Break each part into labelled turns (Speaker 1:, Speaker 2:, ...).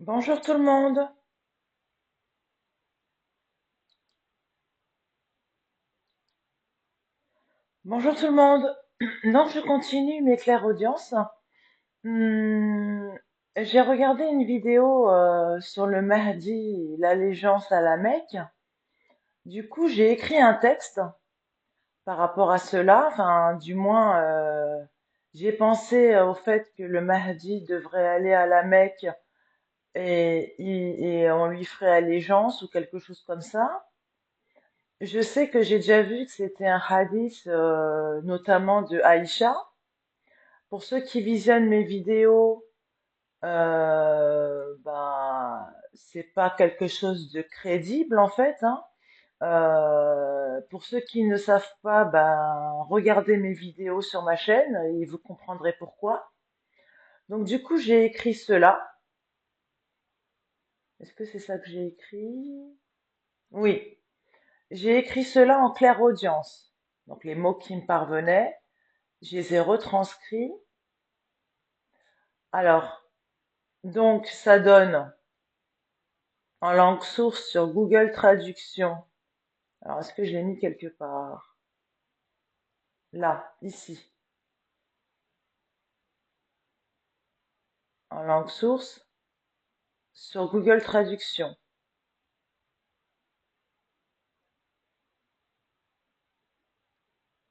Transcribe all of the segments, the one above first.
Speaker 1: Bonjour tout le monde. Bonjour tout le monde. Donc je continue mes clairaudiences. Hmm, j'ai regardé une vidéo sur le Mahdi, l'allégeance à la Mecque. Du coup, j'ai écrit un texte par rapport à cela. Enfin, du moins, j'ai pensé au fait que le Mahdi devrait aller à la Mecque et on lui ferait allégeance ou quelque chose comme ça. Je sais que j'ai déjà vu que c'était un hadith, notamment de Aïcha. Pour ceux qui visionnent mes vidéos, c'est pas quelque chose de crédible en fait, hein. Pour ceux qui ne savent pas, ben, regardez mes vidéos sur ma chaîne et vous comprendrez pourquoi. Donc du coup, j'ai écrit cela. Est-ce que c'est ça que j'ai écrit? Oui, j'ai écrit cela en claire audience. Donc les mots qui me parvenaient, je les ai retranscrits. Alors, donc ça donne en langue source sur Google Traduction. Alors, est-ce que je l'ai mis quelque part? Là, ici, en langue source sur Google Traduction.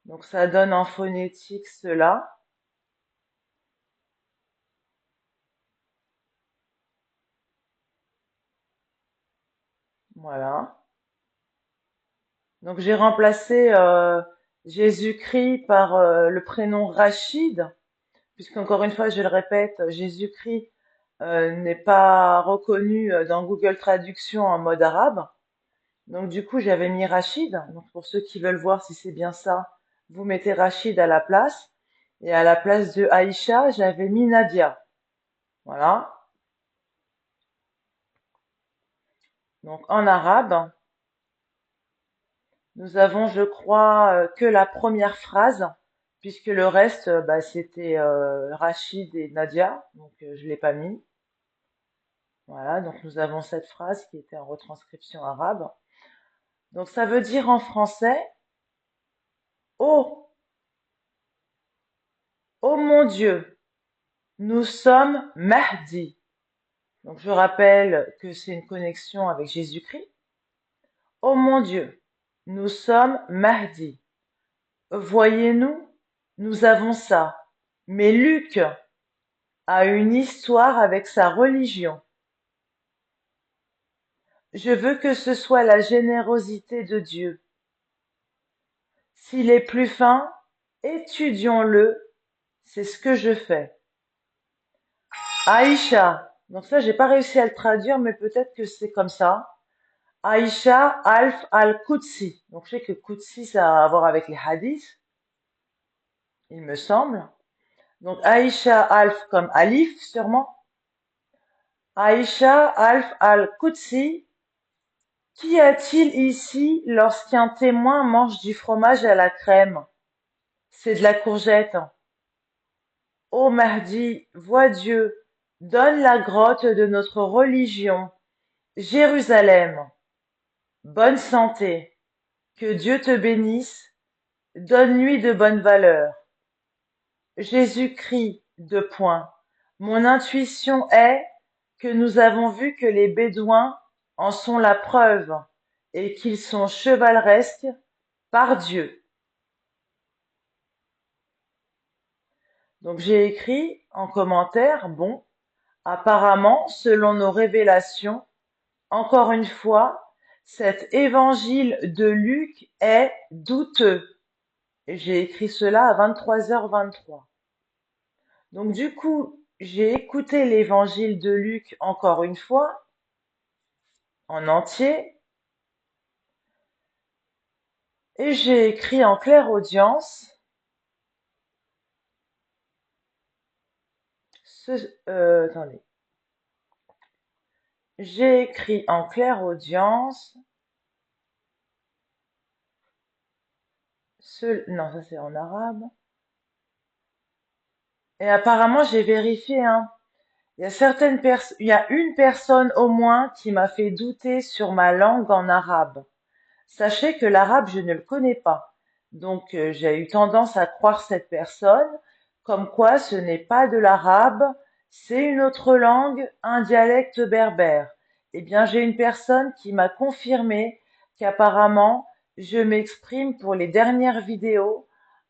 Speaker 1: Donc ça donne en phonétique cela. Voilà. Donc j'ai remplacé Jésus-Christ par le prénom Rachid, puisqu'encore une fois, je le répète, Jésus-Christ n'est pas reconnu dans Google Traduction en mode arabe. Donc du coup, j'avais mis Rachid. Donc pour ceux qui veulent voir si c'est bien ça, vous mettez Rachid à la place. Et à la place de Aïcha, j'avais mis Nadia. Voilà. Donc en arabe, nous avons, je crois, que la première phrase, puisque le reste, c'était Rachid et Nadia. Donc je l'ai pas mis. Voilà. Donc nous avons cette phrase qui était en retranscription arabe. Donc ça veut dire en français, oh, oh mon Dieu, nous sommes Mahdi. Donc je rappelle que c'est une connexion avec Jésus-Christ. Oh mon Dieu, nous sommes Mahdi. Voyez-nous, nous avons ça. Mais Luc a une histoire avec sa religion. Je veux que ce soit la générosité de Dieu. S'il est plus fin, étudions-le. C'est ce que je fais. Aïcha. Donc ça, j'ai pas réussi à le traduire, mais peut-être que c'est comme ça. Aïcha Alf al-Qudsi. Donc je sais que Qudsi, ça a à voir avec les hadiths, il me semble. Donc Aïcha Alf comme Alif, sûrement. Aïcha Alf al-Qudsi. Qu'y a-t-il ici lorsqu'un témoin mange du fromage à la crème? C'est de la courgette. Ô Mahdi, vois Dieu, donne la grotte de notre religion, Jérusalem. Bonne santé. Que Dieu te bénisse. Donne-lui de bonnes valeurs. Jésus-Christ, deux points. Mon intuition est que nous avons vu que les Bédouins en sont la preuve et qu'ils sont chevaleresques par Dieu. Donc j'ai écrit en commentaire, bon, apparemment, selon nos révélations, encore une fois, cet évangile de Luc est douteux. Et j'ai écrit cela à 23h23. Donc du coup, j'ai écouté l'évangile de Luc encore une fois, en entier, et j'ai écrit en claire audience, attendez, j'ai écrit en claire audience, non, ça c'est en arabe, et apparemment j'ai vérifié, hein, Il y a une personne au moins qui m'a fait douter sur ma langue en arabe. Sachez que l'arabe, je ne le connais pas. Donc, j'ai eu tendance à croire cette personne, comme quoi ce n'est pas de l'arabe, c'est une autre langue, un dialecte berbère. Eh bien, j'ai une personne qui m'a confirmé qu'apparemment, je m'exprime pour les dernières vidéos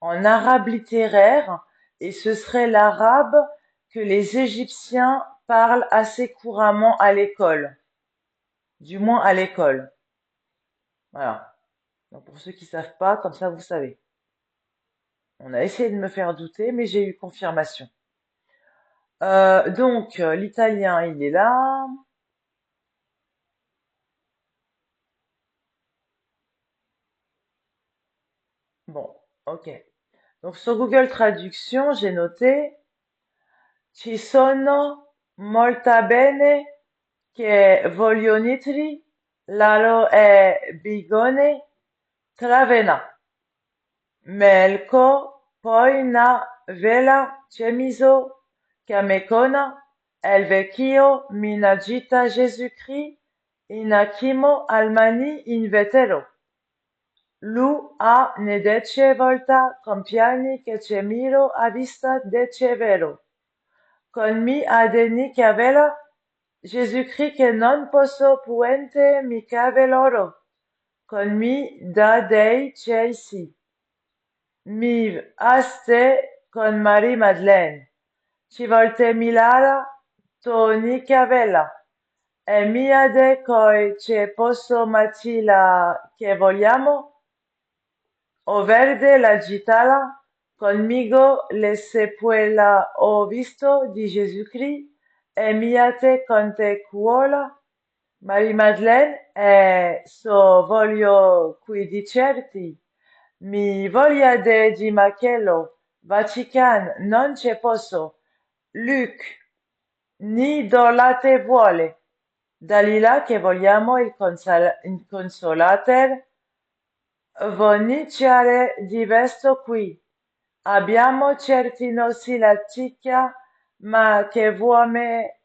Speaker 1: en arabe littéraire, et ce serait l'arabe que les Égyptiens parlent assez couramment à l'école, du moins à l'école. Voilà. Donc pour ceux qui savent pas, comme ça vous savez. On a essayé de me faire douter, mais j'ai eu confirmation. L'italien, il est là. Bon, ok. Donc sur Google Traduction, j'ai noté Ci sono molta bene che vogliono laro e bigone travena. Melko poi na vela chemizo chiamecona el vecchio minagita Jésus-Christ inachimo almani in vetero. Lu a ne dece volta compiani che c'è miro a vista dece vero. Con mi adeni chiavela Jésus-Christ che non posso puente mi caveloro. Con mi da dei c'è sì. Miv Aste con Marie-Madeleine. Ci volte Milara, Tony Cavella. E mia de coi ce posso matila che vogliamo? O verde la gitala, conmigo le sepuela ho visto di Gesù-Christ, e miate con te cuola, Marie-Madeleine, e so voglio qui dicerti, mi voglia di Machello, Vatican, non c'è posso, Luc, ni dolate vuole, Dalila che vogliamo il consolater, voniciare divesto qui, abbiamo certi nostri la cicchia, ma che vuome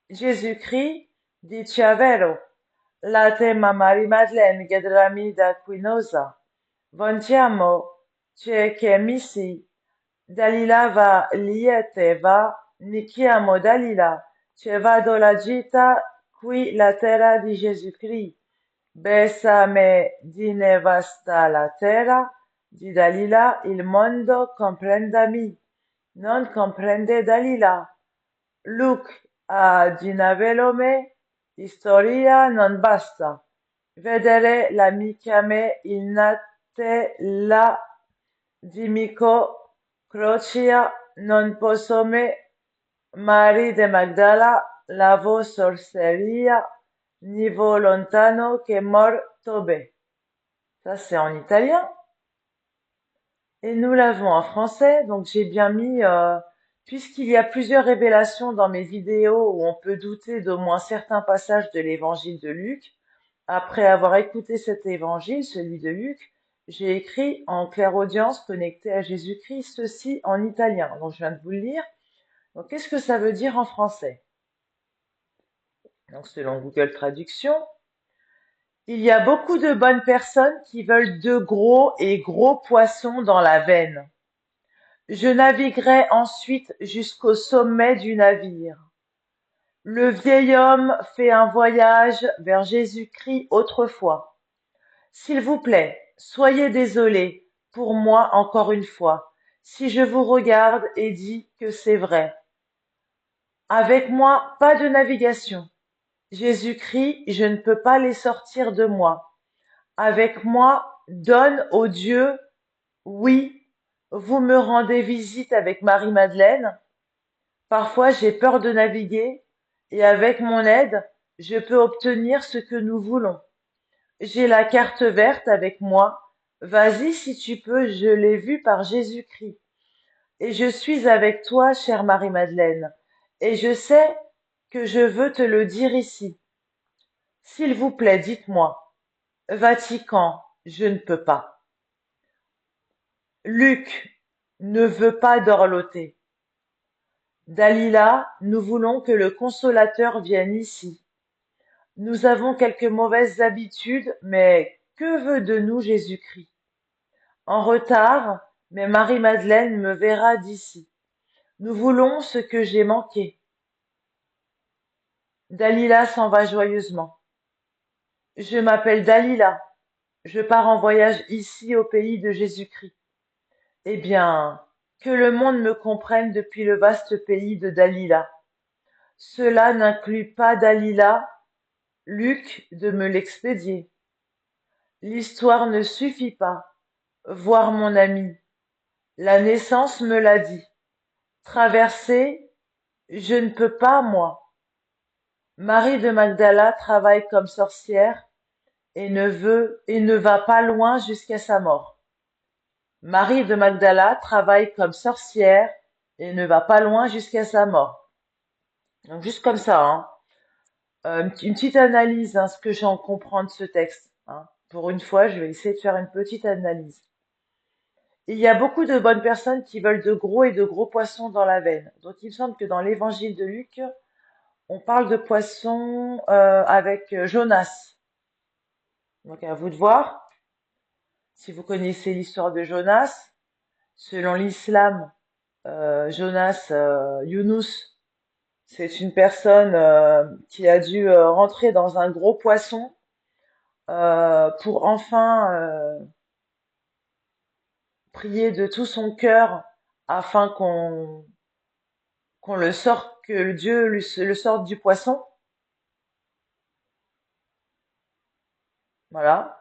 Speaker 1: Gesù-Christ, dice vero, la tema Marie-Madeleine Ghedramida Quinosa, Vontiamo, c'è che misi, Dalila va liete va, Nichiamo Dalila, ce vado la gita, qui la terra di Gesù-Christ, Besame dine vasta la terra, di Dalila il mondo comprendami, non comprende Dalila. Luc a Ginavelome, storia non basta. Vedere l'amica me il nate la dimico crocia non posso me Mari de Magdala lavo sorceria nivo lontano che mor tobe. Ça c'est en italien. Et nous l'avons en français, donc j'ai bien mis, puisqu'il y a plusieurs révélations dans mes vidéos où on peut douter d'au moins certains passages de l'évangile de Luc, après avoir écouté cet évangile, celui de Luc, j'ai écrit en clairaudience connecté à Jésus-Christ ceci en italien. Donc je viens de vous le lire. Donc qu'est-ce que ça veut dire en français? Donc selon Google Traduction, il y a beaucoup de bonnes personnes qui veulent de gros et gros poissons dans la veine. Je naviguerai ensuite jusqu'au sommet du navire. Le vieil homme fait un voyage vers Jésus-Christ autrefois. S'il vous plaît, soyez désolé pour moi encore une fois, si je vous regarde et dis que c'est vrai. Avec moi, pas de navigation. Jésus-Christ, je ne peux pas les sortir de moi. Avec moi, donne au Dieu, oui, vous me rendez visite avec Marie-Madeleine. Parfois j'ai peur de naviguer, et avec mon aide, je peux obtenir ce que nous voulons. J'ai la carte verte avec moi. Vas-y si tu peux, je l'ai vue par Jésus-Christ. Et je suis avec toi, chère Marie-Madeleine, et je sais que je veux te le dire ici. S'il vous plaît, dites-moi. Vatican, je ne peux pas. Luc ne veut pas dorloter. Dalila, nous voulons que le consolateur vienne ici. Nous avons quelques mauvaises habitudes, mais que veut de nous Jésus-Christ? En retard, mais Marie-Madeleine me verra d'ici. Nous voulons ce que j'ai manqué. Dalila s'en va joyeusement. Je m'appelle Dalila. Je pars en voyage ici au pays de Jésus-Christ. Eh bien, que le monde me comprenne depuis le vaste pays de Dalila. Cela n'inclut pas Dalila, Luc de me l'expédier. L'histoire ne suffit pas. Voir mon ami. La naissance me l'a dit. Traverser, je ne peux pas, moi. Marie de Magdala travaille comme sorcière et ne va pas loin jusqu'à sa mort. Marie de Magdala travaille comme sorcière et ne va pas loin jusqu'à sa mort. Donc juste comme ça, hein. Une petite analyse, hein, ce que j'en comprends de ce texte, hein. Pour une fois, je vais essayer de faire une petite analyse. Il y a beaucoup de bonnes personnes qui veulent de gros et de gros poissons dans la veine. Donc il me semble que dans l'évangile de Luc, on parle de poissons avec Jonas. Donc à vous de voir si vous connaissez l'histoire de Jonas. Selon l'islam, Jonas, Younous, c'est une personne qui a dû rentrer dans un gros poisson pour enfin prier de tout son cœur afin qu'on le sorte, que Dieu le sorte du poisson. Voilà.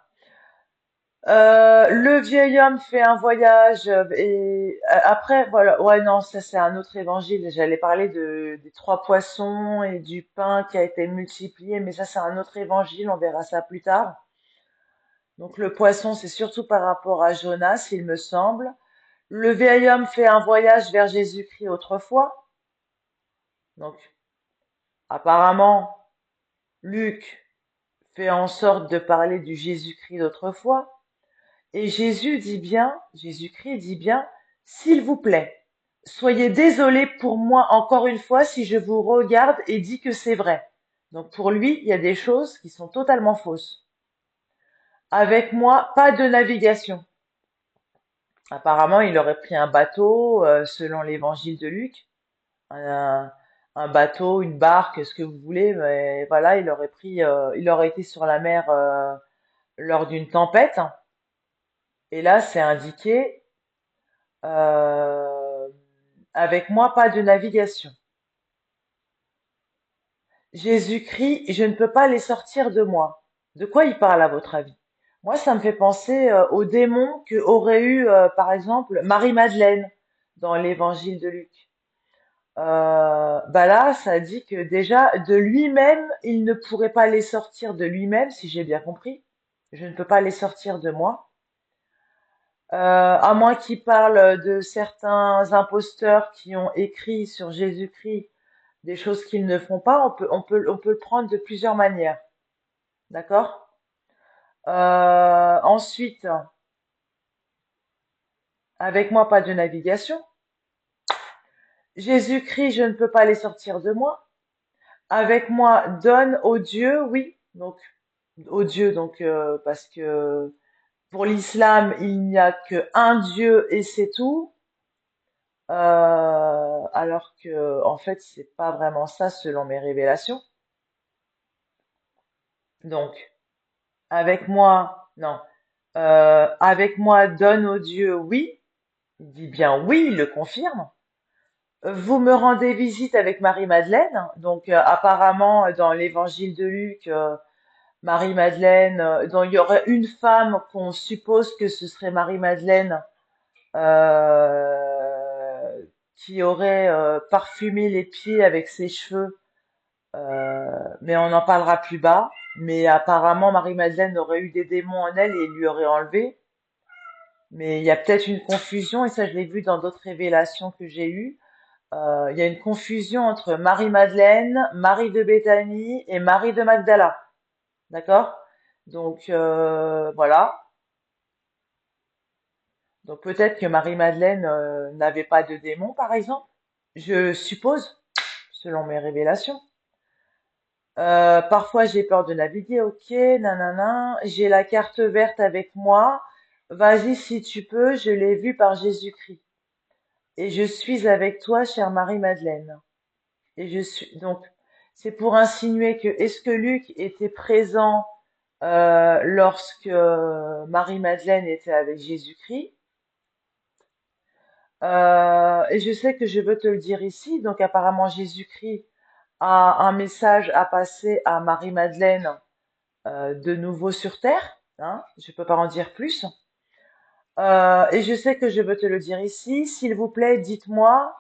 Speaker 1: Le vieil homme fait un voyage et après voilà, ouais, non, ça c'est un autre évangile. J'allais parler des trois poissons et du pain qui a été multiplié, mais ça c'est un autre évangile, on verra ça plus tard. Donc le poisson c'est surtout par rapport à Jonas, il me semble. Le vieil homme fait un voyage vers Jésus-Christ autrefois. Donc apparemment Luc fait en sorte de parler du Jésus-Christ d'autrefois. Et Jésus-Christ dit bien, s'il vous plaît, soyez désolés pour moi encore une fois si je vous regarde et dis que c'est vrai. Donc pour lui, il y a des choses qui sont totalement fausses. Avec moi, pas de navigation. Apparemment, il aurait pris un bateau, selon l'évangile de Luc, un, un bateau, une barque, ce que vous voulez, mais voilà, il aurait été sur la mer lors d'une tempête. Et là, c'est indiqué Euh, avec moi, pas de navigation. Jésus-Christ, je ne peux pas les sortir de moi. De quoi il parle à votre avis? Moi, ça me fait penser aux démons que aurait eu, par exemple, Marie-Madeleine dans l'évangile de Luc. Bah là, ça dit que déjà, de lui-même, il ne pourrait pas les sortir de lui-même, si j'ai bien compris. Je ne peux pas les sortir de moi. À moins qu'il parle de certains imposteurs qui ont écrit sur Jésus-Christ des choses qu'ils ne font pas, on peut le prendre de plusieurs manières. D'accord? Ensuite, avec moi, pas de navigation. Jésus-Christ, je ne peux pas les sortir de moi. Avec moi, donne au Dieu, oui. Donc, au Dieu, donc, parce que pour l'islam, il n'y a que un Dieu et c'est tout. Alors que, en fait, c'est pas vraiment ça selon mes révélations. Donc, avec moi, non. Avec moi, donne au Dieu, oui. Il dit bien oui, il le confirme. Vous me rendez visite avec Marie-Madeleine. Donc, apparemment, dans l'évangile de Luc, Marie-Madeleine, dont il y aurait une femme qu'on suppose que ce serait Marie-Madeleine, euh, qui aurait parfumé les pieds avec ses cheveux, mais on en parlera plus bas. Mais apparemment, Marie-Madeleine aurait eu des démons en elle et lui aurait enlevé. Mais il y a peut-être une confusion, et ça je l'ai vu dans d'autres révélations que j'ai eues. Il y a une confusion entre Marie-Madeleine, Marie de Béthanie et Marie de Magdala. D'accord? Donc voilà. Donc peut-être que Marie-Madeleine n'avait pas de démon, par exemple. je suppose, selon mes révélations. Parfois, j'ai peur de naviguer, ok, nanana. J'ai la carte verte avec moi. Vas-y, si tu peux, je l'ai vue par Jésus-Christ. Et je suis avec toi, chère Marie-Madeleine. Et je suis donc, c'est pour insinuer que est-ce que Luc était présent lorsque Marie-Madeleine était avec Jésus-Christ? Et je sais que je veux te le dire ici. Donc, apparemment, Jésus-Christ a un message à passer à Marie-Madeleine de nouveau sur Terre. Hein, je peux pas en dire plus. Et je sais que je veux te le dire ici. S'il vous plaît, dites-moi,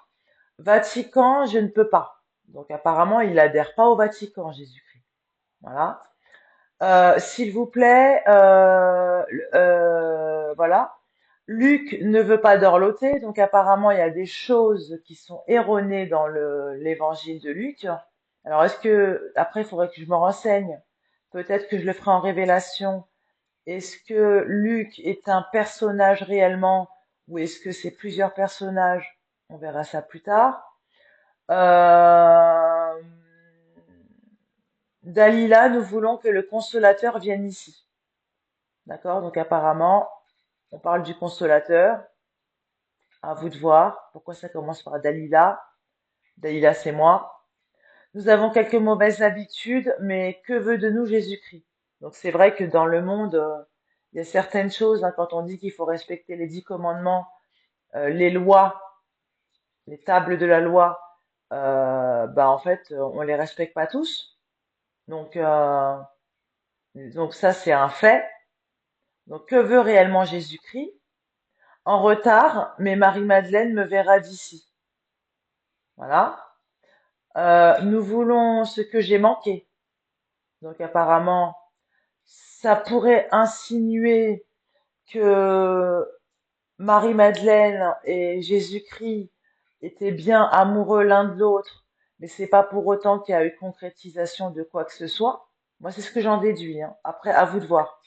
Speaker 1: Vatican, je ne peux pas. Donc apparemment, il adhère pas au Vatican, Jésus-Christ. Voilà. S'il vous plaît, voilà. Luc ne veut pas dorloter, donc apparemment il y a des choses qui sont erronées dans l'évangile de Luc. Alors est-ce que après il faudrait que je me renseigne. Peut-être que je le ferai en révélation. Est-ce que Luc est un personnage réellement ou est-ce que c'est plusieurs personnages? On verra ça plus tard. Euh, Dalila, nous voulons que le consolateur vienne ici. D'accord? Donc apparemment, on parle du consolateur. À vous de voir. Pourquoi ça commence par Dalila? Dalila, c'est moi. Nous avons quelques mauvaises habitudes, mais que veut de nous Jésus-Christ? Donc c'est vrai que dans le monde, il y a certaines choses, hein, quand on dit qu'il faut respecter les 10 commandements, les lois, les tables de la loi, bah en fait, on les respecte pas tous. Donc, euh, donc ça, c'est un fait. Donc que veut réellement Jésus-Christ? En retard, mais Marie-Madeleine me verra d'ici. Voilà. Nous voulons ce que j'ai manqué. Donc apparemment, ça pourrait insinuer que Marie-Madeleine et Jésus-Christ étaient bien amoureux l'un de l'autre, mais c'est pas pour autant qu'il y a eu concrétisation de quoi que ce soit. Moi, c'est ce que j'en déduis, hein. Après, à vous de voir.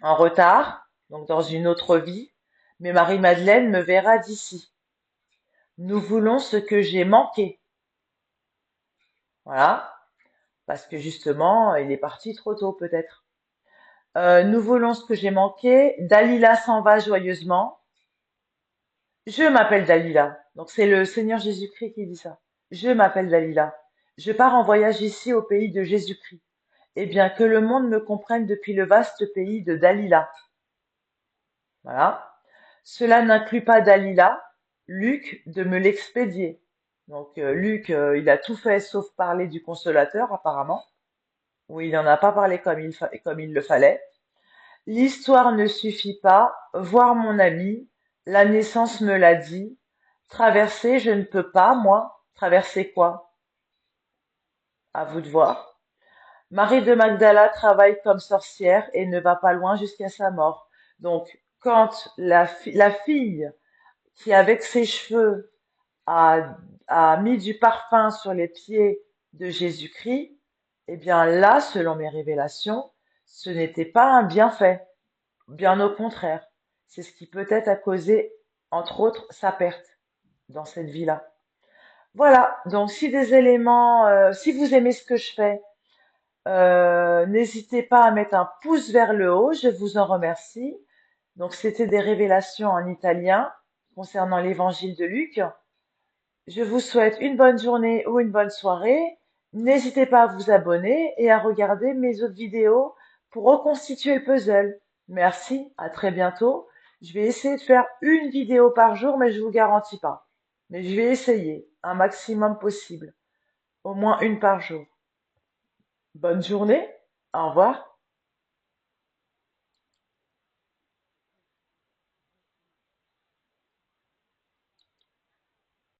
Speaker 1: En retard, donc dans une autre vie, mais Marie-Madeleine me verra d'ici. Nous voulons ce que j'ai manqué. Voilà. Parce que justement, il est parti trop tôt, peut-être. Nous voulons ce que j'ai manqué. Dalila s'en va joyeusement. Je m'appelle Dalila. Donc c'est le Seigneur Jésus-Christ qui dit ça. Je m'appelle Dalila. Je pars en voyage ici au pays de Jésus-Christ. Eh bien, que le monde me comprenne depuis le vaste pays de Dalila. Voilà. Cela n'inclut pas Dalila, Luc, de me l'expédier. Donc Luc, il a tout fait sauf parler du consolateur, apparemment. Ou il n'en a pas parlé comme il le fallait. L'histoire ne suffit pas, voir mon ami, la naissance me l'a dit. Traverser, je ne peux pas, moi. Traverser quoi? À vous de voir. Marie de Magdala travaille comme sorcière et ne va pas loin jusqu'à sa mort. Donc, quand la fille qui, avec ses cheveux, a, a mis du parfum sur les pieds de Jésus-Christ, eh bien là, selon mes révélations, ce n'était pas un bienfait. Bien au contraire, c'est ce qui peut-être a causé, entre autres, sa perte dans cette vie-là. Voilà, donc si des éléments, si vous aimez ce que je fais, n'hésitez pas à mettre un pouce vers le haut, je vous en remercie. Donc c'était des révélations en italien concernant l'évangile de Luc. Je vous souhaite une bonne journée ou une bonne soirée. N'hésitez pas à vous abonner et à regarder mes autres vidéos pour reconstituer le puzzle. Merci, à très bientôt. Je vais essayer de faire une vidéo par jour, mais je vous garantis pas. Mais je vais essayer un maximum possible. Au moins une par jour. Bonne journée. Au revoir.